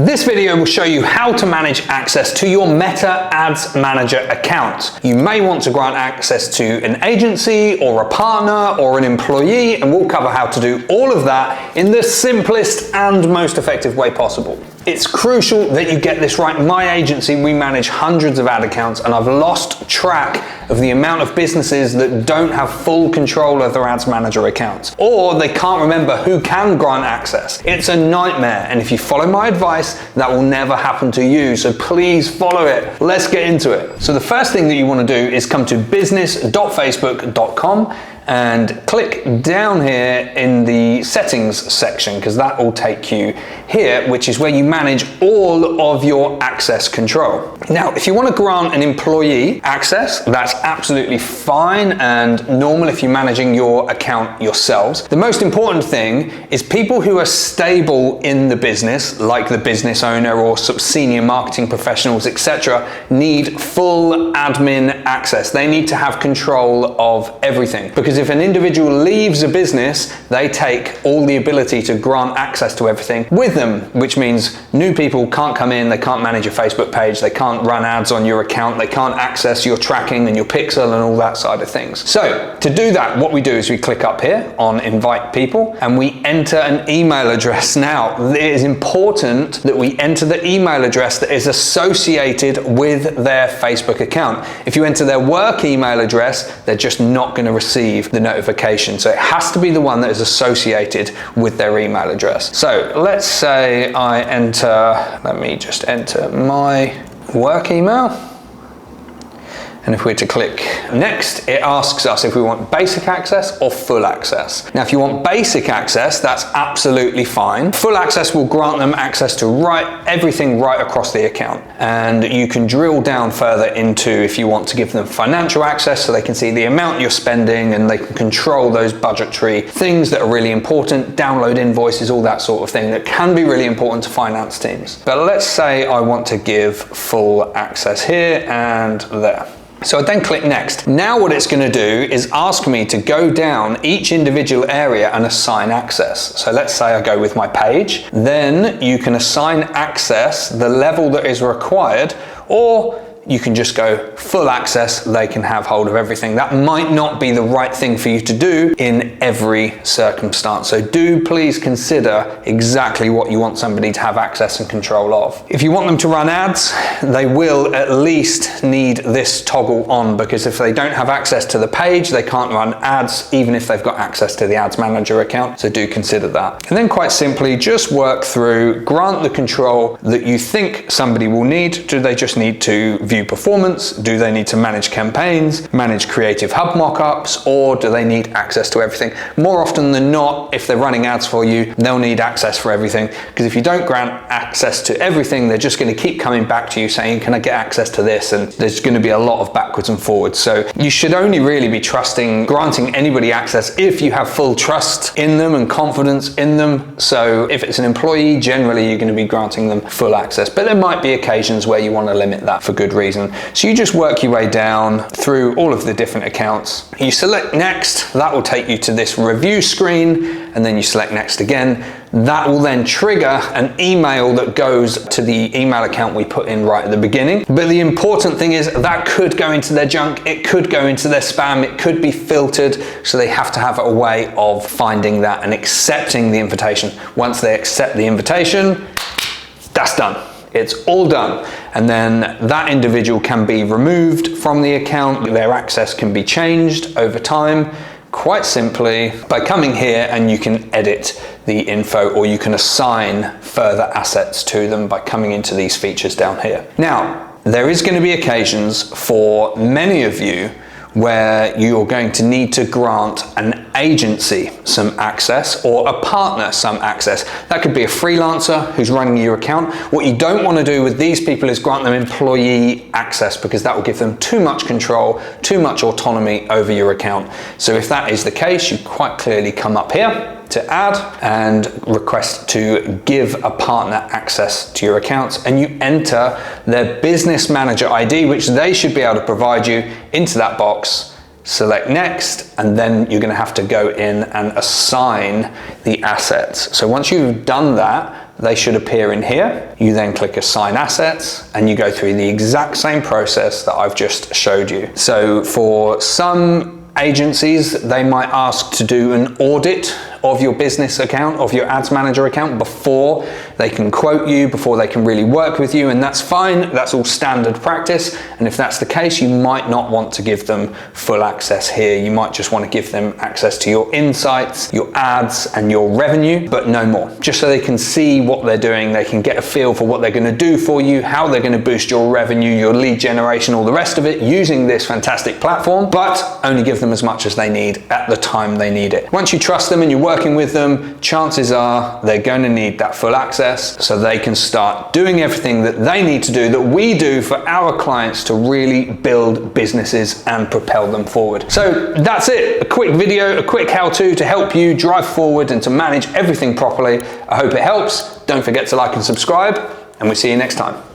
This video will show you how to manage access to your Meta Ads Manager account. You may want to grant access to an agency or a partner or an employee, and we'll cover how to do all of that in the simplest and most effective way possible. It's crucial that you get this right. My agency, we manage hundreds of ad accounts, and I've lost track of the amount of businesses that don't have full control of their ads manager accounts, or they can't remember who can grant access. It's a nightmare, and if you follow my advice, that will never happen to you, so please follow it. Let's get into it. So the first thing that you want to do is come to business.facebook.com and click down here in the settings section, because that will take you here, which is where you manage all of your access control. Now, if you want to grant an employee access, that's absolutely fine and normal if you're managing your account yourselves. The most important thing is people who are stable in the business, like the business owner or senior marketing professionals, etc., need full admin access. They need to have control of everything, because if an individual leaves a business, they take all the ability to grant access to everything with them, which means new people can't come in, they can't manage your Facebook page, they can't run ads on your account, they can't access your tracking and your pixel and all that side of things. So to do that, what we do is we click up here on invite people and we enter an email address. Now, it is important that we enter the email address that is associated with their Facebook account. If you enter their work email address, they're just not going to receive the notification. So it has to be the one that is associated with their email address. So let's say let me just enter my work email. And if we were to click next, it asks us if we want basic access or full access. Now, if you want basic access, that's absolutely fine. Full access will grant them access to everything right across the account. And you can drill down further into if you want to give them financial access so they can see the amount you're spending and they can control those budgetary things that are really important, download invoices, all that sort of thing that can be really important to finance teams. But let's say I want to give full access here and there. So I then click next. Now what it's going to do is ask me to go down each individual area and assign access. So let's say I go with my page. Then you can assign access the level that is required, or you can just go full access, they can have hold of everything. That might not be the right thing for you to do in every circumstance. So do please consider exactly what you want somebody to have access and control of. If you want them to run ads, they will at least need this toggle on, because if they don't have access to the page, they can't run ads, even if they've got access to the ads manager account. So do consider that. And then quite simply, just work through, grant the control that you think somebody will need. Do they just need to view performance? Do they need to manage campaigns, manage Creative Hub mockups, or do they need access to everything? More often than not, if they're running ads for you, they'll need access for everything, because if you don't grant access to everything, they're just going to keep coming back to you saying, can I get access to this? And there's going to be a lot of backwards and forwards. So you should only really be granting anybody access if you have full trust in them and confidence in them. So if it's an employee, generally you're going to be granting them full access, but there might be occasions where you want to limit that for good reason. So you just work your way down through all of the different accounts. You select next, that will take you to this review screen, and then you select next again. That will then trigger an email that goes to the email account we put in right at the beginning. But the important thing is that could go into their junk, it could go into their spam, it could be filtered, so they have to have a way of finding that and accepting the invitation. Once they accept the invitation, that's done. It's all done. And then that individual can be removed from the account. Their access can be changed over time, quite simply by coming here, and you can edit the info, or you can assign further assets to them by coming into these features down here. Now, there is going to be occasions for many of you where you're going to need to grant an agency some access or a partner some access. That could be a freelancer who's running your account. What you don't want to do with these people is grant them employee access, because that will give them too much control, too much autonomy over your account. So if that is the case, you quite clearly come up here to add and request to give a partner access to your accounts, and you enter their business manager ID, which they should be able to provide you, into that box. Select next, and then you're going to have to go in and assign the assets. So once you've done that, they should appear in here. You then click Assign Assets, and you go through the exact same process that I've just showed you. So for some agencies, they might ask to do an audit of your business account, of your ads manager account, before they can quote you, before they can really work with you, and that's fine. That's all standard practice. And if that's the case, you might not want to give them full access here. You might just want to give them access to your insights, your ads, and your revenue, but no more. Just so they can see what they're doing, they can get a feel for what they're going to do for you, how they're going to boost your revenue, your lead generation, all the rest of it using this fantastic platform, but only give them as much as they need at the time they need it. Once you trust them and you're working with them, chances are they're going to need that full access so they can start doing everything that they need to do, that we do for our clients, to really build businesses and propel them forward. So that's it. A quick video, a quick how-to to help you drive forward and to manage everything properly. I hope it helps. Don't forget to like and subscribe, and we'll see you next time.